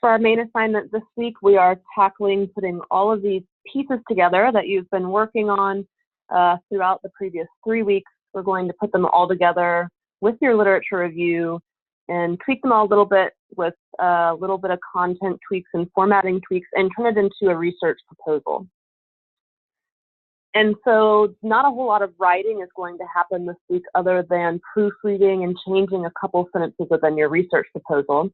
For our main assignment this week, we are tackling putting all of these pieces together that you've been working on throughout the previous 3 weeks. We're going to put them all together with your literature review and tweak them all a little bit with a little bit of content tweaks and formatting tweaks and turn it into a research proposal. And so not a whole lot of writing is going to happen this week other than proofreading and changing a couple sentences within your research proposal.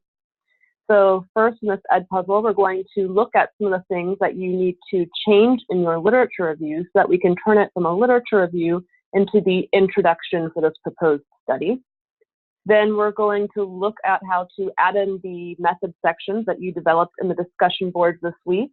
So first in this Edpuzzle, we're going to look at some of the things that you need to change in your literature review so that we can turn it from a literature review into the introduction for this proposed study. Then we're going to look at how to add in the method sections that you developed in the discussion boards this week.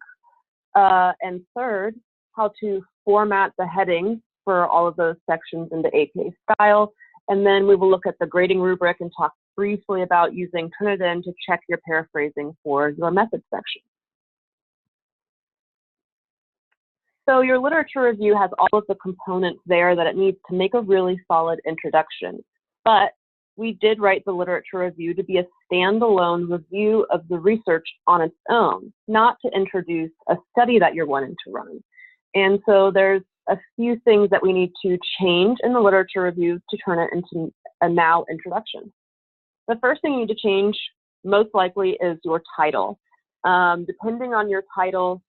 And third, how to format the headings for all of those sections into APA style. And then we will look at the grading rubric and talk briefly about using Turnitin to check your paraphrasing for your method section. So your literature review has all of the components there that it needs to make a really solid introduction. But we did write the literature review to be a standalone review of the research on its own, not to introduce a study that you're wanting to run. And so there's a few things that we need to change in the literature review to turn it into a now introduction. The first thing you need to change, most likely, is your title. Depending on your title,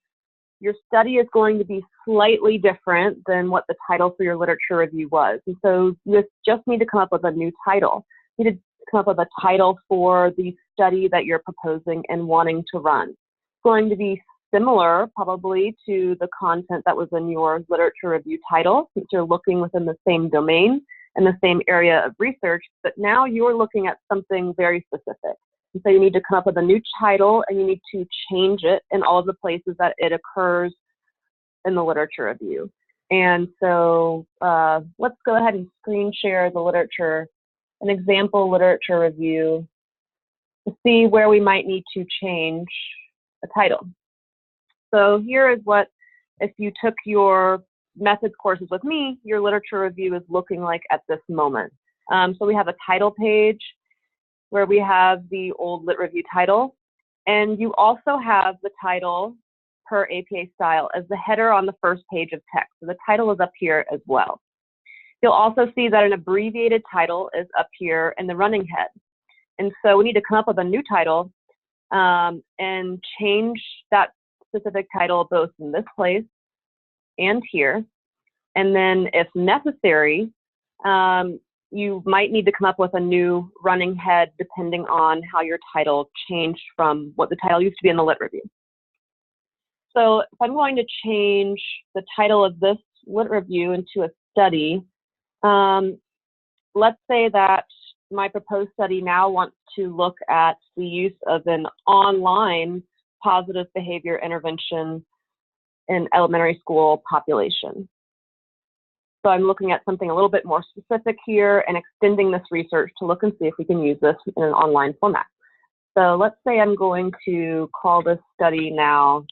your study is going to be slightly different than what the title for your literature review was. And so you just need to come up with a new title. You need to come up with a title for the study that you're proposing and wanting to run. It's going to be similar, probably, to the content that was in your literature review title, since you're looking within the same domain and the same area of research, but now you're looking at something very specific. And so you need to come up with a new title, and you need to change it in all of the places that it occurs in the literature review. And so let's go ahead and screen share the literature, an example literature review, to see where we might need to change a title. So here is what, if you took your methods courses with me, your literature review is looking like at this moment. So we have a title page where we have the old lit review title, and you also have the title per APA style as the header on the first page of text. So the title is up here as well. You'll also see that an abbreviated title is up here in the running head. And so we need to come up with a new title and change that specific title both in this place and here. And then if necessary, you might need to come up with a new running head depending on how your title changed from what the title used to be in the lit review. So if I'm going to change the title of this lit review into a study, let's say that my proposed study now wants to look at the use of an online positive behavior intervention in elementary school population. So I'm looking at something a little bit more specific here and extending this research to look and see if we can use this in an online format. So let's say I'm going to call this study now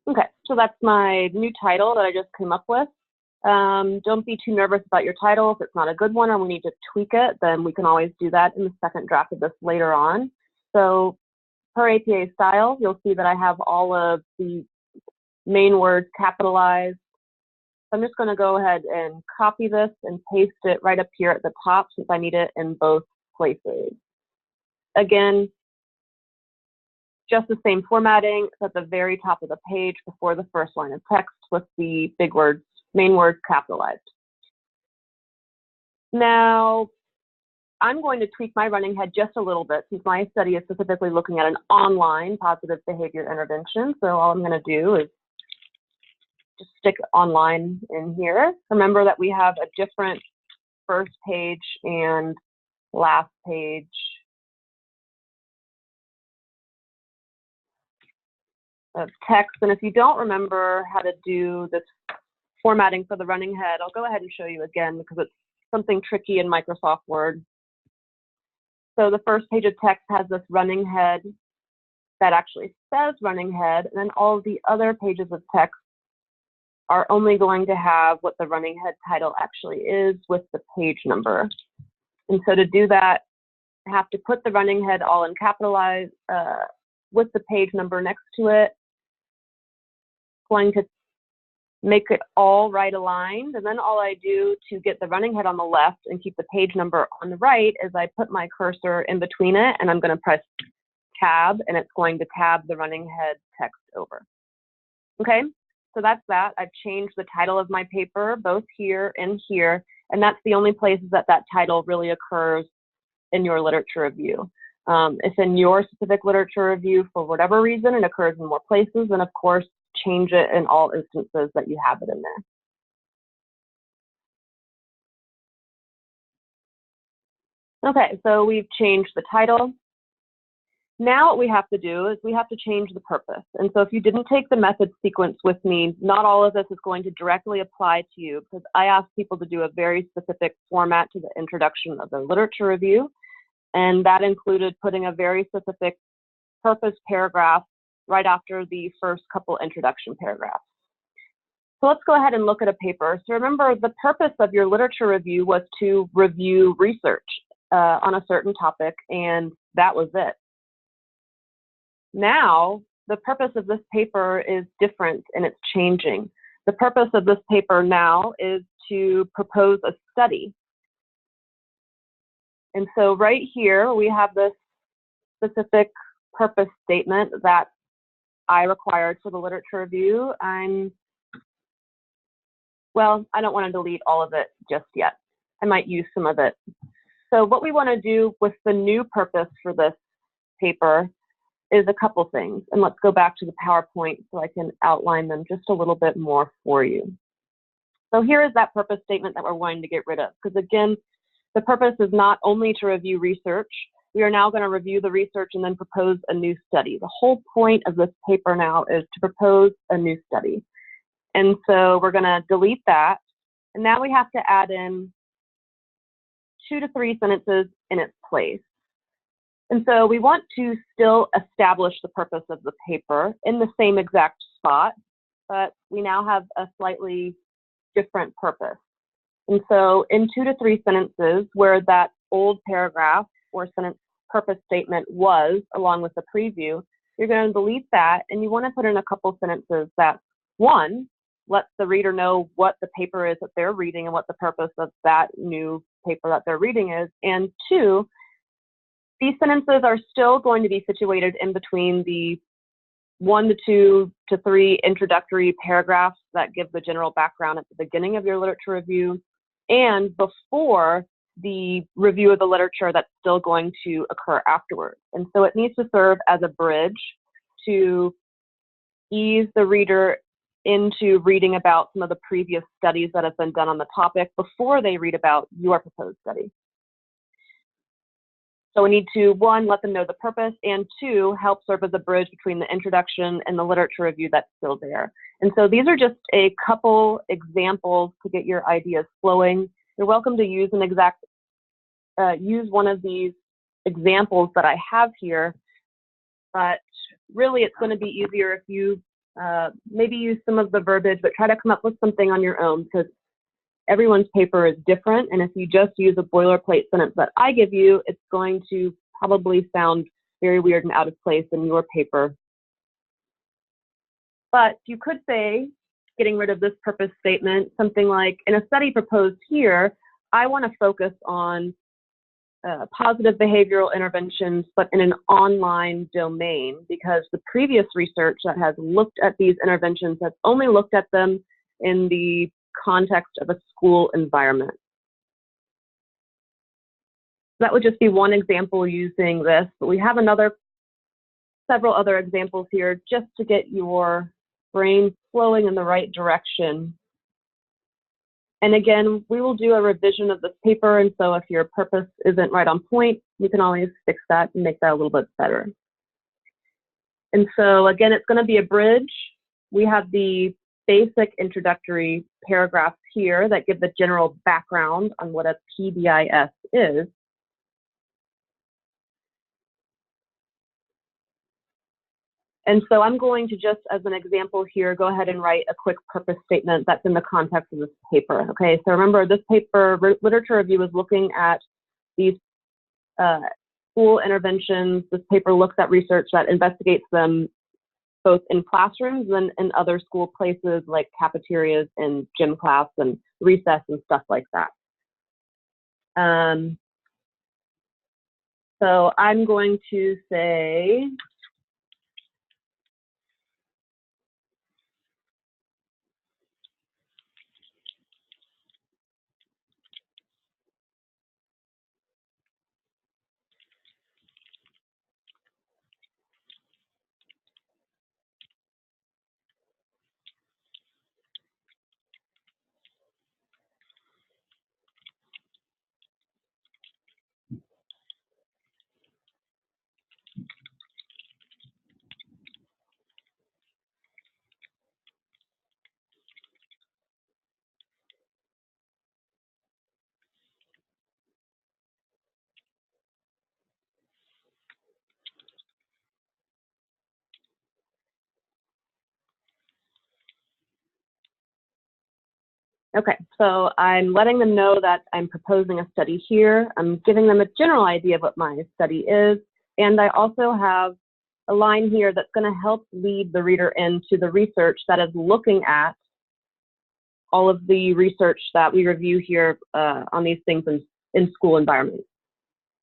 Okay, so that's my new title that I just came up with. Don't be too nervous about your title. If it's not a good one or we need to tweak it, then we can always do that in the second draft of this later on. So per APA style, you'll see that I have all of the main words capitalized. So I'm just going to go ahead and copy this and paste it right up here at the top since I need it in both places. Again, just the same formatting. It's at the very top of the page before the first line of text with the big words, main words capitalized. Now, I'm going to tweak my running head just a little bit since my study is specifically looking at an online positive behavior intervention. So all I'm going to do is just stick online in here. Remember that we have a different first page and last page of text. And if you don't remember how to do this formatting for the running head, I'll go ahead and show you again because it's something tricky in Microsoft Word. So the first page of text has this running head that actually says running head, and then all of the other pages of text are only going to have what the running head title actually is with the page number. And so to do that, I have to put the running head all in capitalized with the page number next to it. Going to make it all right aligned, and then all I do to get the running head on the left and keep the page number on the right is I put my cursor in between it, and I'm going to press tab, and it's going to tab the running head text over. Okay, so that's that. I've changed the title of my paper both here and here, and that's the only places that that title really occurs in your literature review. If in your specific literature review, for whatever reason, it occurs in more places, then of course, change it in all instances that you have it in there. Okay, so we've changed the title. Now what we have to do is we have to change the purpose. And so if you didn't take the method sequence with me, not all of this is going to directly apply to you, because I asked people to do a very specific format to the introduction of their literature review. And that included putting a very specific purpose paragraph right after the first couple introduction paragraphs. So let's go ahead and look at a paper. So remember, the purpose of your literature review was to review research on a certain topic, and that was it. Now, the purpose of this paper is different and it's changing. The purpose of this paper now is to propose a study. And so right here, we have this specific purpose statement that I required for the literature review. Well, I don't want to delete all of it just yet. I might use some of it. So what we want to do with the new purpose for this paper is a couple things. And let's go back to the PowerPoint so I can outline them just a little bit more for you. So here is that purpose statement that we're wanting to get rid of. Because again, the purpose is not only to review research. We are now going to review the research and then propose a new study. The whole point of this paper now is to propose a new study. And so we're going to delete that. And now we have to add in 2 to 3 sentences in its place. And so we want to still establish the purpose of the paper in the same exact spot, but we now have a slightly different purpose. And so in 2 to 3 sentences where that old paragraph or sentence purpose statement was, along with the preview, you're going to delete that, and you want to put in a couple sentences that, one, lets the reader know what the paper is that they're reading and what the purpose of that new paper that they're reading is, and 2, these sentences are still going to be situated in between the 1 to 2 to 3 introductory paragraphs that give the general background at the beginning of your literature review, and before the review of the literature that's still going to occur afterwards. And so it needs to serve as a bridge to ease the reader into reading about some of the previous studies that have been done on the topic before they read about your proposed study. So we need to, 1, let them know the purpose, and 2, help serve as a bridge between the introduction and the literature review that's still there. And so these are just a couple examples to get your ideas flowing. You're welcome to use use one of these examples that I have here, but really it's going to be easier if you maybe use some of the verbiage, but try to come up with something on your own, because everyone's paper is different, and if you just use a boilerplate sentence that I give you, it's going to probably sound very weird and out of place in your paper. But you could say, getting rid of this purpose statement, something like, in a study proposed here, I want to focus on positive behavioral interventions, but in an online domain, because the previous research that has looked at these interventions has only looked at them in the context of a school environment. That would just be one example using this, but we have several other examples here just to get your brain flowing in the right direction. And again, we will do a revision of this paper, and so if your purpose isn't right on point, you can always fix that and make that a little bit better. And so again, it's going to be a bridge. We have the basic introductory paragraphs here that give the general background on what a PBIS is. And so I'm going to just, as an example here, go ahead and write a quick purpose statement that's in the context of this paper. Okay, so remember this paper, literature review, is looking at these school interventions. This paper looks at research that investigates them both in classrooms and in other school places like cafeterias and gym class and recess and stuff like that. So I'm going to say, okay, so I'm letting them know that I'm proposing a study here. I'm giving them a general idea of what my study is. And I also have a line here that's going to help lead the reader into the research that is looking at all of the research that we review here on these things in school environments.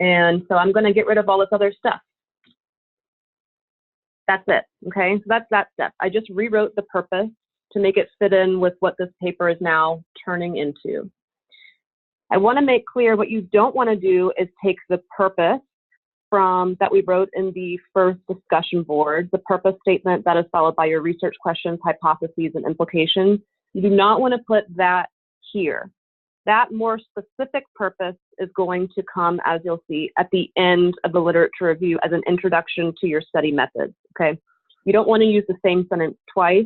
And so I'm going to get rid of all this other stuff. That's it, okay? So that's that step. I just rewrote the purpose to make it fit in with what this paper is now turning into. I want to make clear what you don't want to do is take the purpose from that we wrote in the first discussion board, the purpose statement that is followed by your research questions, hypotheses, and implications. You do not want to put that here. That more specific purpose is going to come, as you'll see, at the end of the literature review as an introduction to your study methods, okay? You don't want to use the same sentence twice,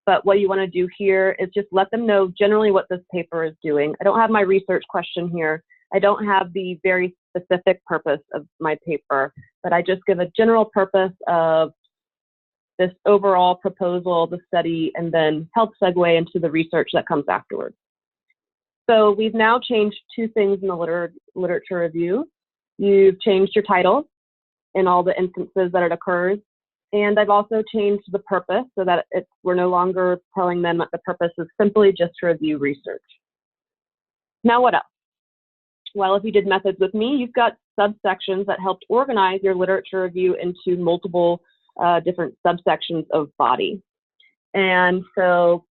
but what you want to do here is just let them know generally what this paper is doing. I don't have my research question here. I don't have the very specific purpose of my paper, but I just give a general purpose of this overall proposal, the study, and then help segue into the research that comes afterwards. So we've now changed two things in the literature review. You've changed your title in all the instances that it occurs. And I've also changed the purpose so that we're no longer telling them that the purpose is simply just to review research. Now what else? Well, if you did methods with me, you've got subsections that helped organize your literature review into multiple different subsections of body. And so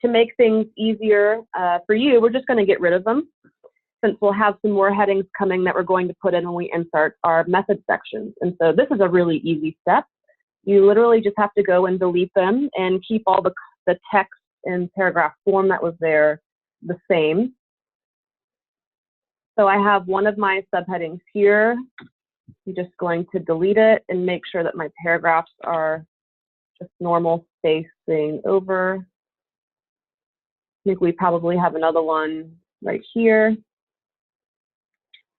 to make things easier for you, we're just going to get rid of them, since we'll have some more headings coming that we're going to put in when we insert our method sections. And so this is a really easy step. You literally just have to go and delete them and keep all the text in paragraph form that was there the same. So I have one of my subheadings here. I'm just going to delete it and make sure that my paragraphs are just normal spacing over. I think we probably have another one right here.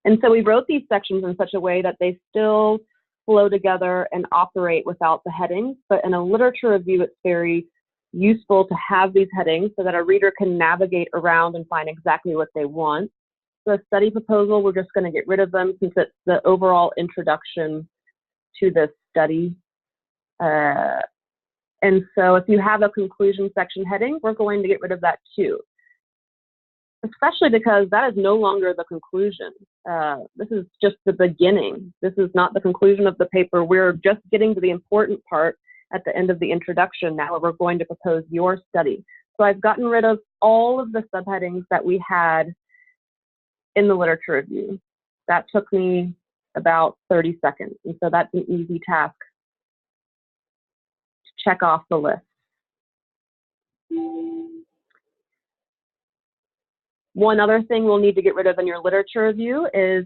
And so we wrote these sections in such a way that they still flow together and operate without the headings. But in a literature review, it's very useful to have these headings so that a reader can navigate around and find exactly what they want. The study proposal, we're just going to get rid of them since it's the overall introduction to this study. And so if you have a conclusion section heading, we're going to get rid of that too, especially because that is no longer the conclusion. This is just the beginning. This is not the conclusion of the paper. We're just getting to the important part at the end of the introduction now, where we're going to propose your study. So I've gotten rid of all of the subheadings that we had in the literature review. That took me about 30 seconds. And so that's an easy task to check off the list. One other thing we'll need to get rid of in your literature review is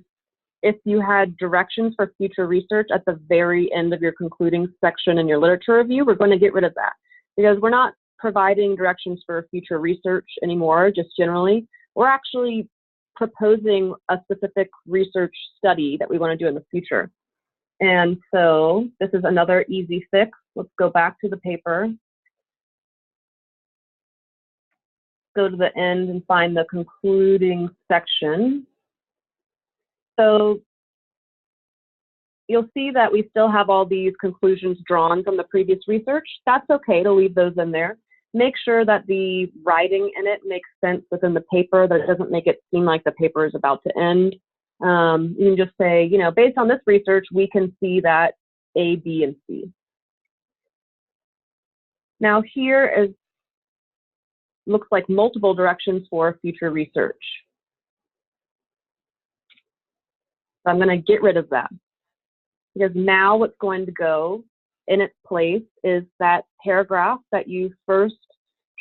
if you had directions for future research at the very end of your concluding section in your literature review, we're going to get rid of that because we're not providing directions for future research anymore, just generally. We're actually proposing a specific research study that we want to do in the future. And so this is another easy fix. Let's go back to the paper. Go to the end and find the concluding section. So you'll see that we still have all these conclusions drawn from the previous research. That's okay to leave those in there. Make sure that the writing in it makes sense within the paper, that it doesn't make it seem like the paper is about to end. You can just say, you know, based on this research, we can see that A, B, and C. Now here is, looks like multiple directions for future research. So I'm going to get rid of that, because now what's going to go in its place is that paragraph that you first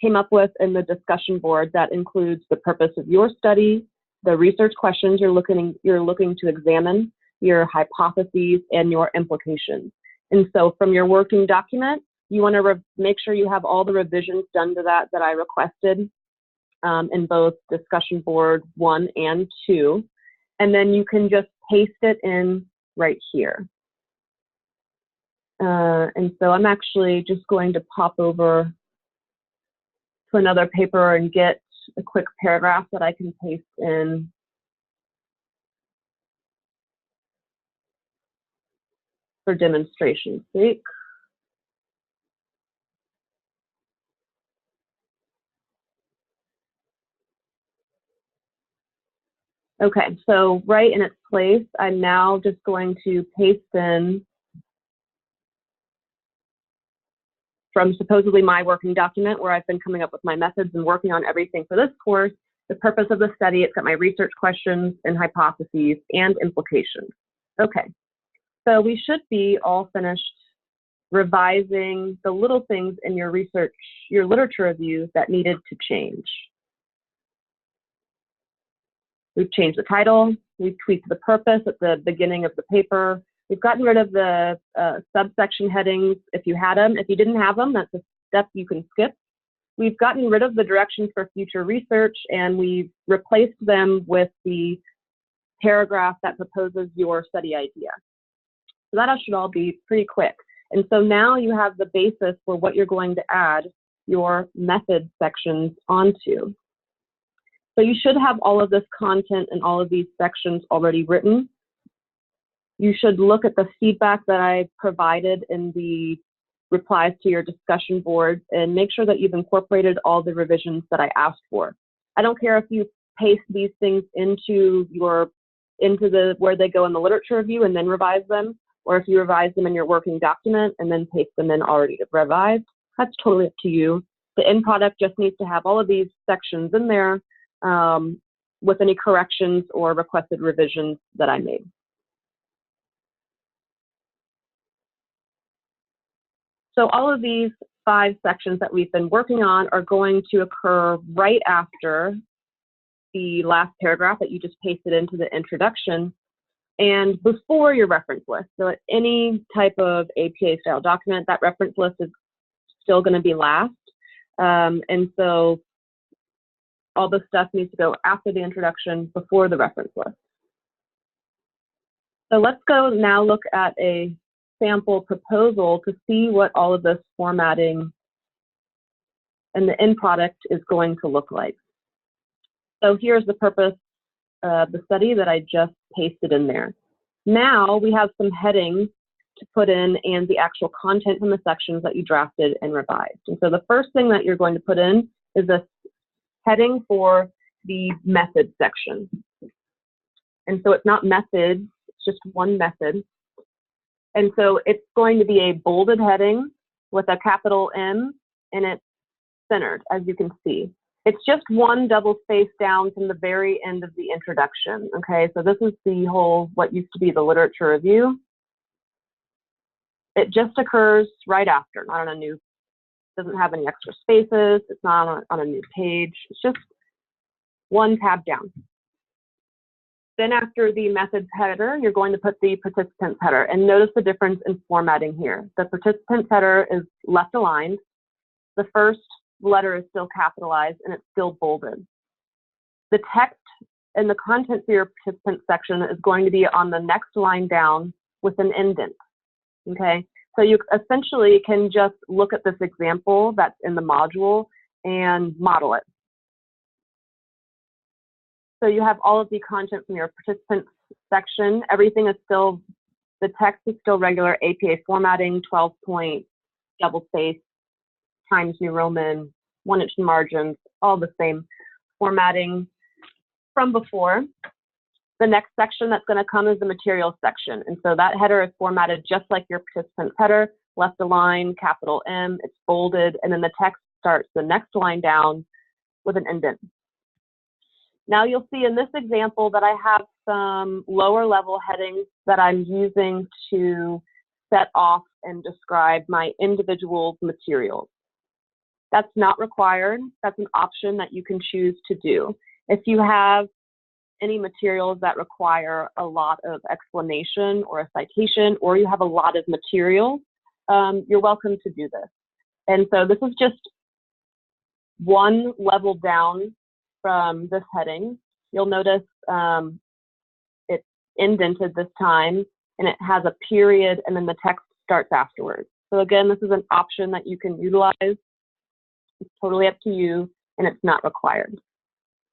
came up with in the discussion board that includes the purpose of your study, the research questions you're looking to examine, your hypotheses, and your implications. And so from your working document, you want to make sure you have all the revisions done to that I requested in both discussion board 1 and 2. And then you can just paste it in right here. And so I'm actually just going to pop over to another paper and get a quick paragraph that I can paste in. For demonstration's sake. Okay, so right in its place, I'm now just going to paste in from supposedly my working document where I've been coming up with my methods and working on everything for this course, the purpose of the study. It's got my research questions and hypotheses and implications. Okay, so we should be all finished revising the little things in your research, your literature review that needed to change. We've changed the title, we've tweaked the purpose at the beginning of the paper, we've gotten rid of the subsection headings if you had them. If you didn't have them, that's a step you can skip. We've gotten rid of the directions for future research, and we've replaced them with the paragraph that proposes your study idea. So that should all be pretty quick. And so now you have the basis for what you're going to add your method sections onto. So you should have all of this content and all of these sections already written. You should look at the feedback that I provided in the replies to your discussion board and make sure that you've incorporated all the revisions that I asked for. I don't care if you paste these things into where they go in the literature review and then revise them, or if you revise them in your working document and then paste them in already revised. That's totally up to you. The end product just needs to have all of these sections in there with any corrections or requested revisions that I made. So all of these 5 sections that we've been working on are going to occur right after the last paragraph that you just pasted into the introduction and before your reference list. So at any type of APA style document, that reference list is still going to be last. And so all this stuff needs to go after the introduction, before the reference list. So let's go now look at a sample proposal to see what all of this formatting and the end product is going to look like. So here's the purpose of the study that I just pasted in there. Now we have some headings to put in and the actual content from the sections that you drafted and revised. And so the first thing that you're going to put in is this heading for the method section. And so it's not methods, it's just one method. And so it's going to be a bolded heading with a capital M, and it's centered, as you can see. It's just one double space down from the very end of the introduction, okay? So this is the whole, what used to be the literature review. It just occurs right after, not on a new, doesn't have any extra spaces, it's not on a new page, it's just one tab down. Then after the methods header, you're going to put the participants header, and notice the difference in formatting here. The participants header is left aligned. The first letter is still capitalized and it's still bolded. The text in the content for your participant section is going to be on the next line down with an indent, okay? So you essentially can just look at this example that's in the module and model it. So you have all of the content from your participants section. Everything is still, the text is still regular APA formatting, 12-point, double space, Times New Roman, 1-inch margins, all the same formatting from before. The next section that's going to come is the materials section. And so that header is formatted just like your participant's header, left align, capital M, it's bolded, and then the text starts the next line down with an indent. Now you'll see in this example that I have some lower level headings that I'm using to set off and describe my individual materials. That's not required. That's an option that you can choose to do. If you have any materials that require a lot of explanation or a citation, or you have a lot of material, you're welcome to do this. And so this is just one level down from this heading. You'll notice it's indented this time, and it has a period, and then the text starts afterwards. So again, this is an option that you can utilize. It's totally up to you, and it's not required.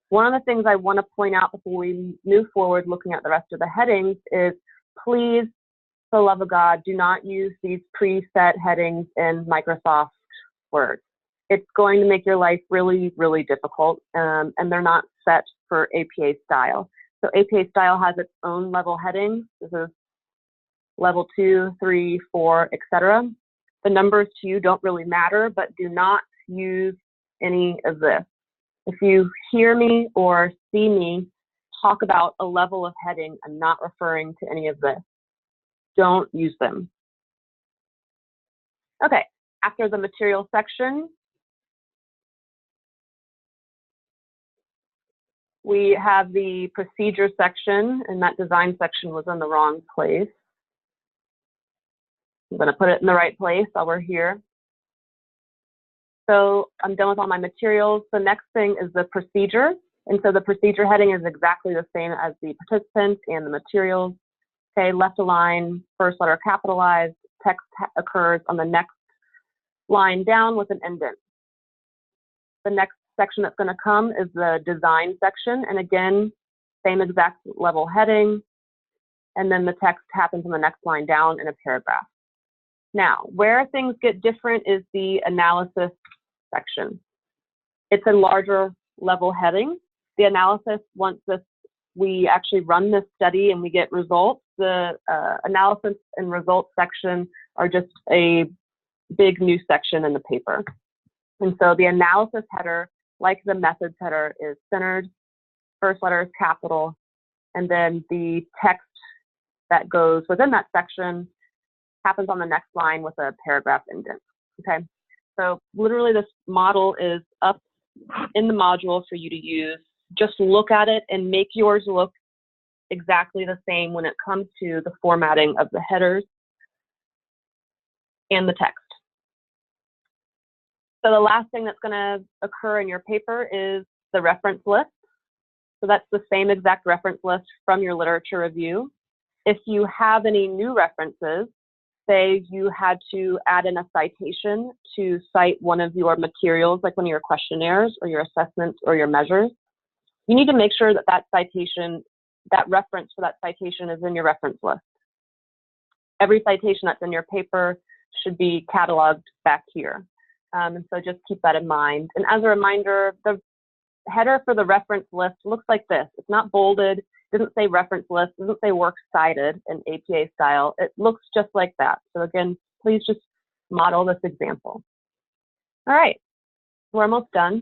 One of the things I want to point out before we move forward looking at the rest of the headings is, please, for the love of God, do not use these preset headings in Microsoft Word. It's going to make your life really, really difficult, and they're not set for APA style. So APA style has its own level headings. This is level 2, 3, 4, etc. The numbers to you don't really matter, but do not use any of this. If you hear me or see me talk about a level of heading, I'm not referring to any of this. Don't use them. Okay, after the material section, we have the procedure section, and that design section was in the wrong place. I'm going to put it in the right place while we're here. So I'm done with all my materials. The next thing is the procedure. And so the procedure heading is exactly the same as the participants and the materials. Okay, left align, first letter capitalized, text occurs on the next line down with an indent. The next section that's going to come is the design section. And again, same exact level heading. And then the text happens on the next line down in a paragraph. Now, where things get different is the analysis section. It's a larger level heading. The analysis, once we actually run this study and we get results, the analysis and results section are just a big new section in the paper. And so the analysis header, like the methods header, is centered, first letter is capital, and then the text that goes within that section happens on the next line with a paragraph indent, okay? So literally this model is up in the module for you to use. Just look at it and make yours look exactly the same when it comes to the formatting of the headers and the text. So the last thing that's going to occur in your paper is the reference list. So that's the same exact reference list from your literature review. If you have any new references, say you had to add in a citation to cite one of your materials, like one of your questionnaires or your assessments or your measures, you need to make sure that that citation, that reference for that citation is in your reference list. Every citation that's in your paper should be cataloged back here. And so just keep that in mind. And as a reminder, the header for the reference list looks like this. It's not bolded, doesn't say reference list, doesn't say works cited in APA style. It looks just like that. So again, please just model this example. All right, we're almost done.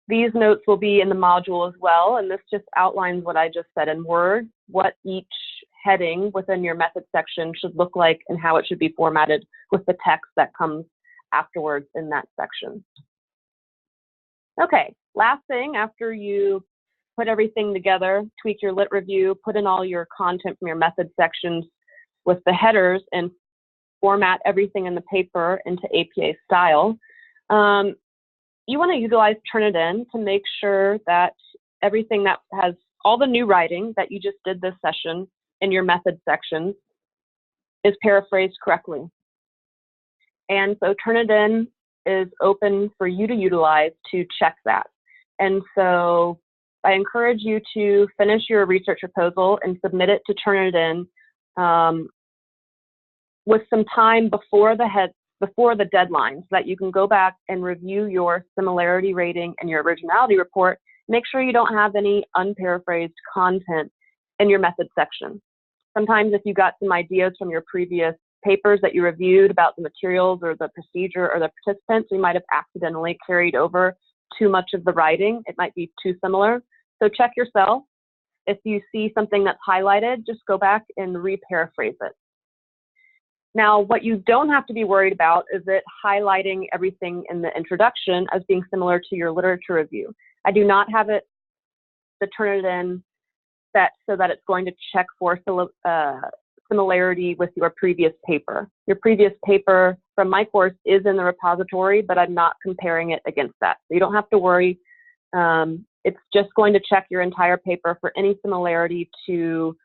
These notes will be in the module as well, and this just outlines what I just said in Word, what each heading within your method section should look like and how it should be formatted with the text that comes afterwards in that section. Okay, last thing, after you put everything together, tweak your lit review, put in all your content from your method sections with the headers and format everything in the paper into APA style, you want to utilize Turnitin to make sure that everything that has all the new writing that you just did this session in your method sections is paraphrased correctly. And so Turnitin is open for you to utilize to check that. And so I encourage you to finish your research proposal and submit it to Turnitin with some time before the deadline, so that you can go back and review your similarity rating and your originality report. Make sure you don't have any unparaphrased content in your method section. Sometimes if you got some ideas from your previous papers that you reviewed about the materials or the procedure or the participants, you might have accidentally carried over too much of the writing. It might be too similar. So check yourself. If you see something that's highlighted, just go back and re-paraphrase it. Now, what you don't have to be worried about is it highlighting everything in the introduction as being similar to your literature review. I do not have it the Turnitin set so that it's going to check for similarity with your previous paper. Your previous paper from my course is in the repository, but I'm not comparing it against that. So you don't have to worry. It's just going to check your entire paper for any similarity to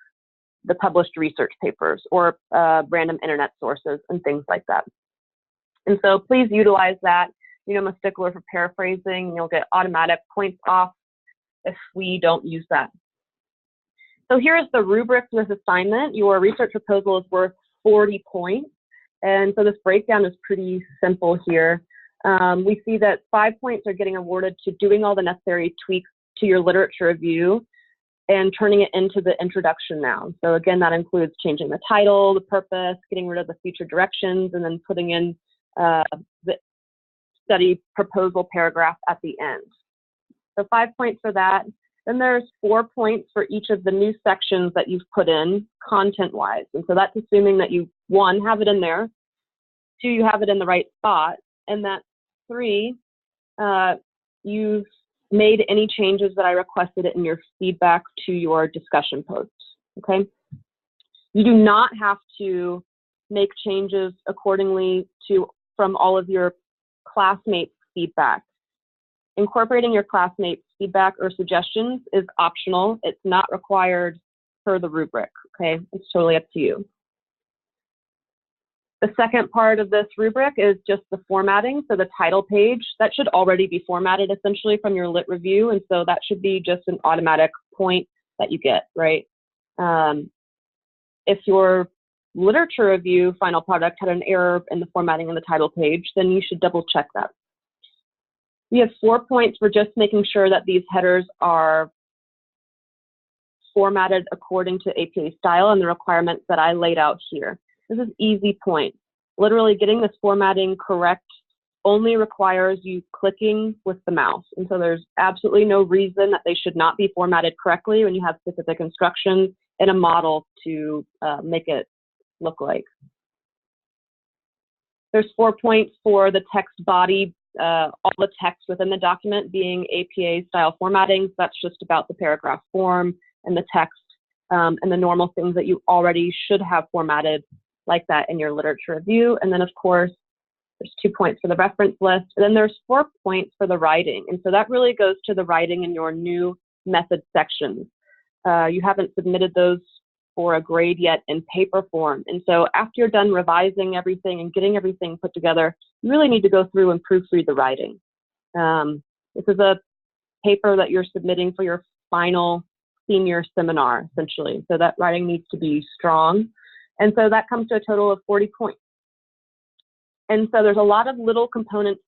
the published research papers or random internet sources and things like that. And so please utilize that. You know, I'm a stickler for paraphrasing, and you'll get automatic points off if we don't use that. So here is the rubric for this assignment. Your research proposal is worth 40 points. And so this breakdown is pretty simple here. We see that 5 points are getting awarded to doing all the necessary tweaks to your literature review and turning it into the introduction now. So again, that includes changing the title, the purpose, getting rid of the future directions, and then putting in the study proposal paragraph at the end. So 5 points for that. Then there's 4 points for each of the new sections that you've put in content-wise. And so that's assuming that you, 1, have it in there, 2, you have it in the right spot, and that 3, you've made any changes that I requested in your feedback to your discussion posts, okay? You do not have to make changes accordingly from all of your classmates' feedback. Incorporating your classmates' feedback or suggestions is optional. It's not required per the rubric, okay? It's totally up to you. The second part of this rubric is just the formatting. So the title page, that should already be formatted essentially from your lit review. And so that should be just an automatic point that you get, right? If your literature review final product had an error in the formatting in the title page, then you should double check that. We have 4 points for just making sure that these headers are formatted according to APA style and the requirements that I laid out here. This is easy point. Literally getting this formatting correct only requires you clicking with the mouse. And so there's absolutely no reason that they should not be formatted correctly when you have specific instructions and a model to make it look like. There's 4 points for the text body, all the text within the document being APA style formatting. So that's just about the paragraph form and the text and the normal things that you already should have formatted like that in your literature review. And then of course, there's 2 points for the reference list. And then there's 4 points for the writing. And so that really goes to the writing in your new method sections. You haven't submitted those for a grade yet in paper form. And so after you're done revising everything and getting everything put together, you really need to go through and proofread the writing. This is a paper that you're submitting for your final senior seminar, essentially. So that writing needs to be strong. And so that comes to a total of 40 points. And so there's a lot of little components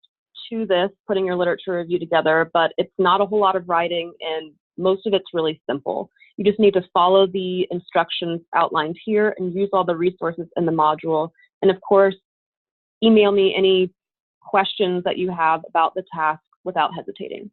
to this, putting your literature review together, but it's not a whole lot of writing, and most of it's really simple. You just need to follow the instructions outlined here and use all the resources in the module. And of course, email me any questions that you have about the task without hesitating.